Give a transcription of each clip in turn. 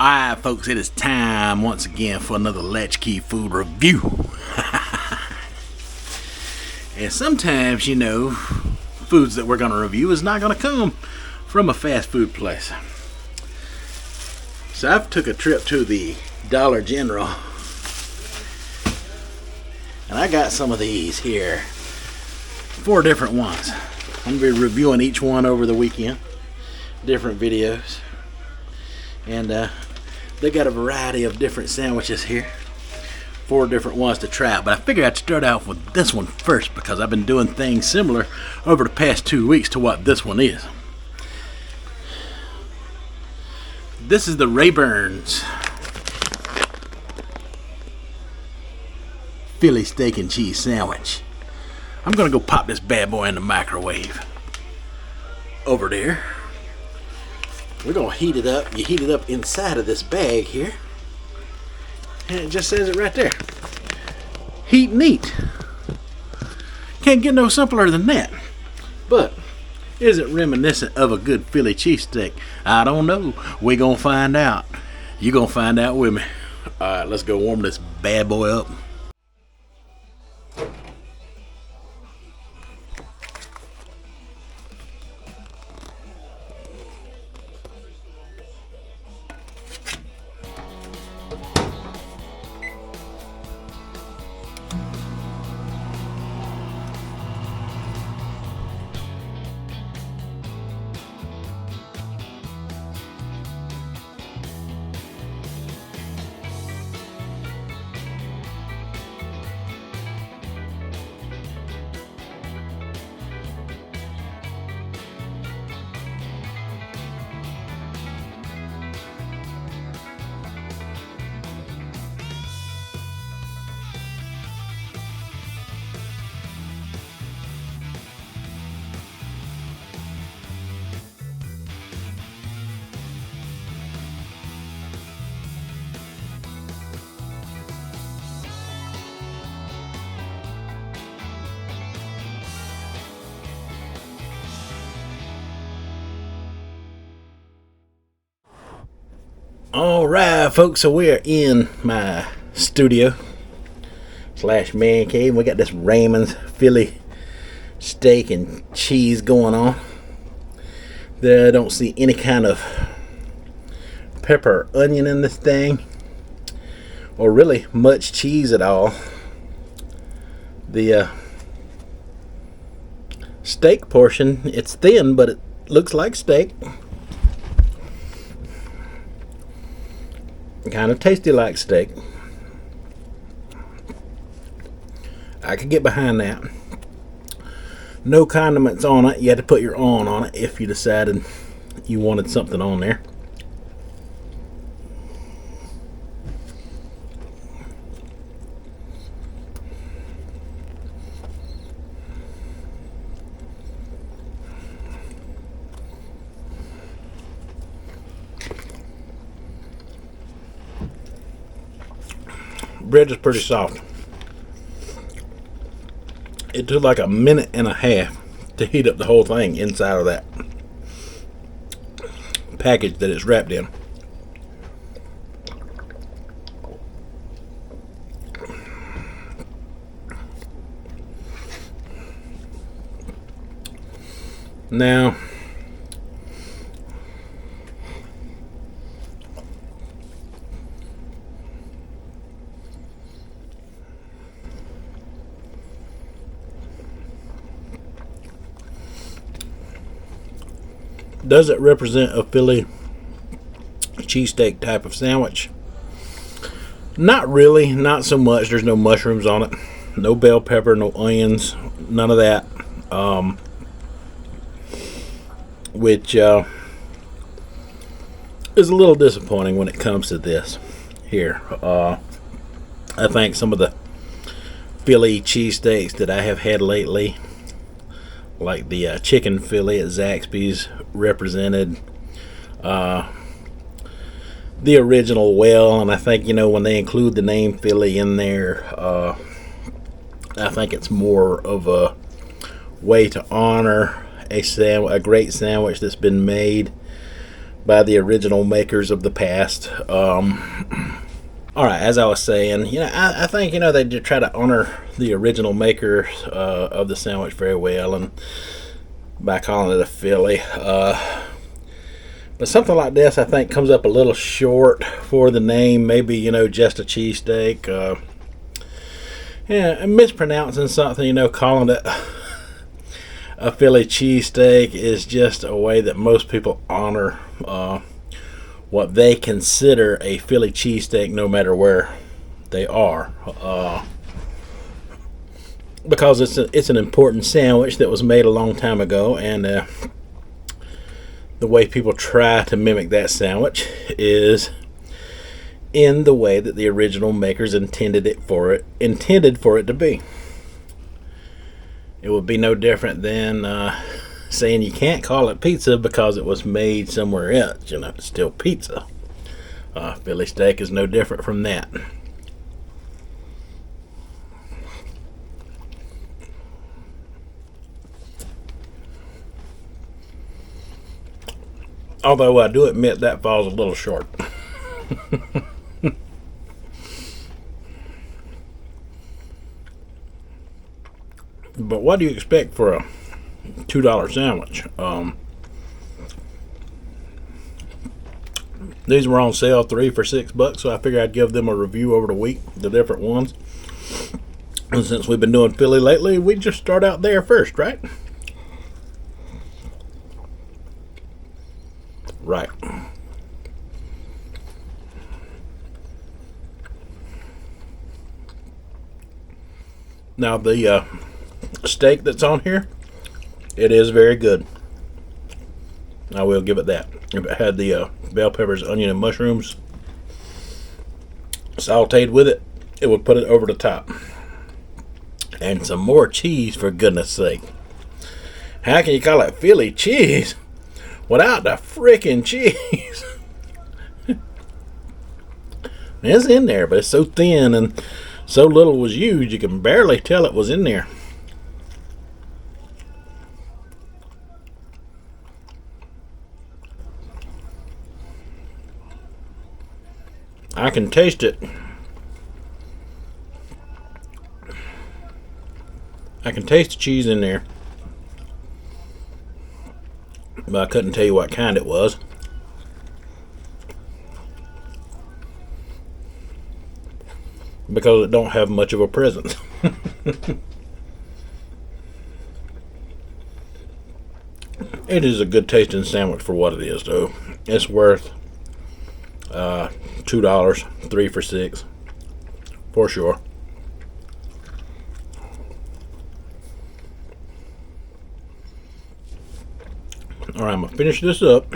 Alright folks, it is time once again for another Latchkey food review. And sometimes, you know, foods that we're going to review is not going to come from a fast food place. So I've took a trip to the Dollar General and I got some of these here. 4 different ones. I'm going to be reviewing each one over the weekend. Different videos. And they got a variety of different sandwiches here. 4 different ones to try out. But I figured I'd start out with this one first because I've been doing things similar over the past 2 weeks to what this one is. This is the Raybern's Philly steak and cheese sandwich. I'm gonna go pop this bad boy in the microwave. Over there. We're gonna heat it up. You heat it up inside of this bag here. And it just says it right there. Heat and eat. Can't get no simpler than that. But is it reminiscent of a good Philly cheesesteak? I don't know. We're gonna find out. You're gonna find out with me. Alright, let's go warm this bad boy up. Alright folks, so we're in my studio / man cave. We got this Raymond's Philly steak and cheese going on. There, I don't see any kind of pepper or onion in this thing, or really much cheese at all. The steak portion, it's thin, but it looks like steak. Kind of tasty like steak. I could get behind that. No condiments on it. You had to put your own on it if you decided you wanted something on there. Bread is pretty soft. It took like a minute and a half to heat up the whole thing inside of that package that it's wrapped in. Now, does it represent a Philly cheesesteak type of sandwich? Not really, not so much. There's no mushrooms on it, no bell pepper, no onions, none of that. Which is a little disappointing when it comes to this here. I think some of the Philly cheesesteaks that I have had lately, like the chicken Philly at Zaxby's, represented the original well, and I think, you know, when they include the name Philly in there, I think it's more of a way to honor a great sandwich that's been made by the original makers of the past. All right, as I was saying, I think they did try to honor the original makers of the sandwich very well, and by calling it a Philly. But something like this, I think, comes up a little short for the name. Maybe just a cheesesteak. And mispronouncing something, calling it a Philly cheesesteak is just a way that most people honor what they consider a Philly cheesesteak, no matter where they are, because it's an important sandwich that was made a long time ago, and the way people try to mimic that sandwich is in the way that the original makers intended for it to be. It would be no different than saying you can't call it pizza because it was made somewhere else. It's still pizza. Philly steak is no different from that. Although I do admit that falls a little short. But what do you expect for a $2 sandwich? These were on sale 3 for $6, so I figured I'd give them a review over the week, the different ones. And since we've been doing Philly lately, we just start out there first, right? Right. Now the steak that's on here, it is very good. I will give it that. If it had the bell peppers, onion, and mushrooms sauteed with it, it would put it over the top. And some more cheese, for goodness sake. How can you call it Philly cheese without the frickin' cheese? It's in there, but it's so thin and so little was used, you can barely tell it was in there. I can taste it. I can taste the cheese in there, but I couldn't tell you what kind it was. Because it don't have much of a presence. It is a good tasting sandwich for what it is, though. It's worth $2, 3 for $6, for sure. Alright, I'm going to finish this up,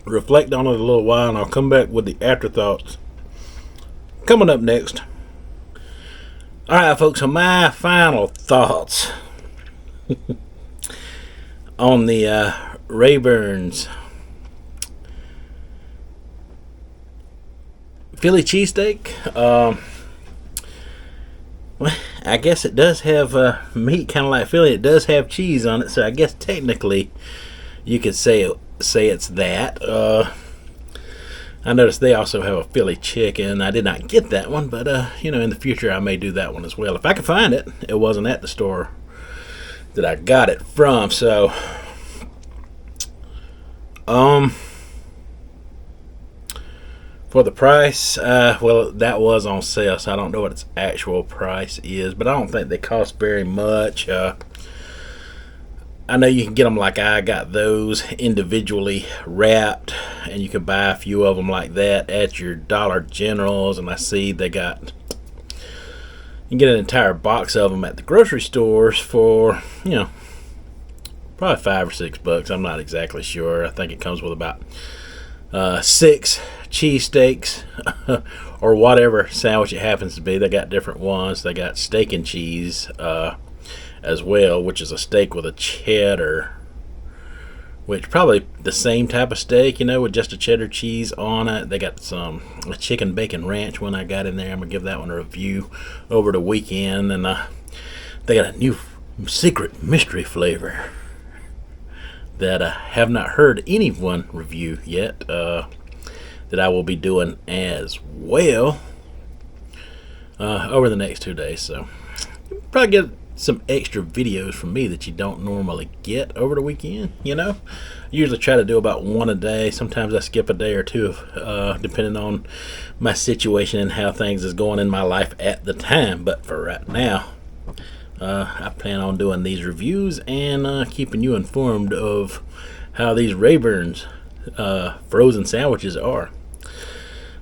reflect on it a little while, and I'll come back with the afterthoughts coming up next. Alright, folks, so my final thoughts on the Raybern's Philly cheesesteak. Well, I guess it does have meat, kind of like Philly. It does have cheese on it, so I guess technically you could say it's that. I noticed they also have a Philly chicken. I did not get that one, but in the future I may do that one as well if I can find it. It wasn't at the store that I got it from, so for the price, well, that was on sale, so I don't know what its actual price is, but I don't think they cost very much. I know you can get them like I got those individually wrapped, and you can buy a few of them like that at your Dollar Generals, and I see they got, you can get an entire box of them at the grocery stores for, probably $5 or $6. I'm not exactly sure. I think it comes with about 6 cheesesteaks or whatever sandwich it happens to be. They got different ones. They got steak and cheese as well, which is a steak with a cheddar, which probably the same type of steak, with just a cheddar cheese on it. They got a chicken bacon ranch one I got in there. I'm gonna give that one a review over the weekend. And they got a new secret mystery flavor that I have not heard anyone review yet, that I will be doing as well over the next 2 days. So you'll probably get some extra videos from me that you don't normally get over the weekend. I usually try to do about one a day. Sometimes I skip a day or two, depending on my situation and how things is going in my life at the time. But for right now, I plan on doing these reviews and keeping you informed of how these Raybern's frozen sandwiches are.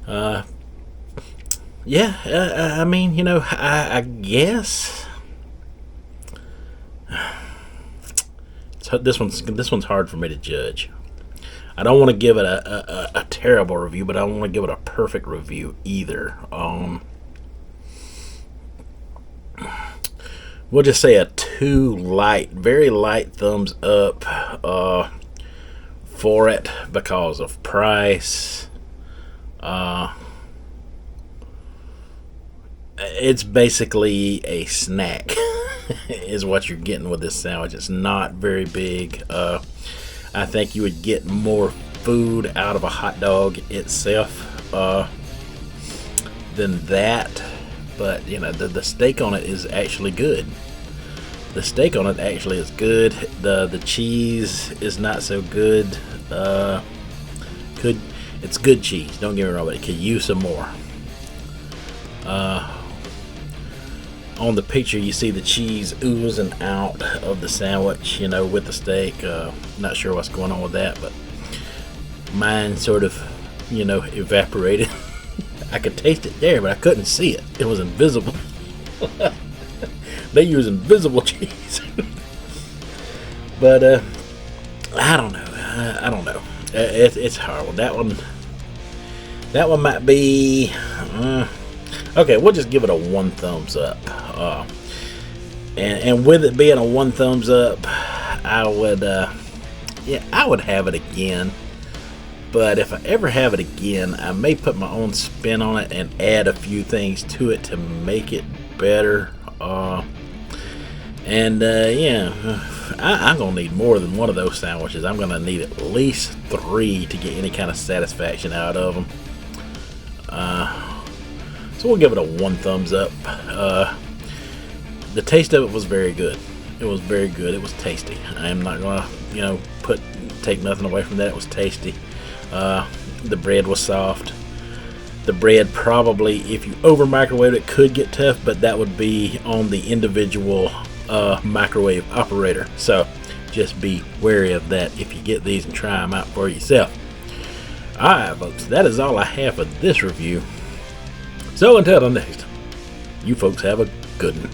I mean, I guess this one's hard for me to judge. I don't want to give it a terrible review, but I don't want to give it a perfect review either. We'll just say a 2 light, very light thumbs up for it because of price. It's basically a snack is what you're getting with this sandwich. It's not very big. I think you would get more food out of a hot dog itself than that. But the steak on it is actually good. The steak on it actually is good. The cheese is not so good. It's good cheese, don't get me wrong, but it could use some more. On the picture you see the cheese oozing out of the sandwich, with the steak. Not sure what's going on with that, but mine sort of, evaporated. I could taste it there, but I couldn't see it. It was invisible. They use invisible cheese. But I don't know. It's horrible. That one might be. Okay, we'll just give it a 1 thumbs up. And with it being a 1 thumbs up, I would have it again. But if I ever have it again, I may put my own spin on it and add a few things to it to make it better. I'm gonna need more than one of those sandwiches. I'm gonna need at least 3 to get any kind of satisfaction out of them. So we'll give it a 1 thumbs up. The taste of it was very good. It was very good. It was tasty. I am not gonna, take nothing away from that. It was tasty. The bread was soft. The bread probably, if you over microwave it, could get tough, but that would be on the individual microwave operator. So just be wary of that if you get these and try them out for yourself. Alright folks, that is all I have for this review. So until the next, you folks have a good one.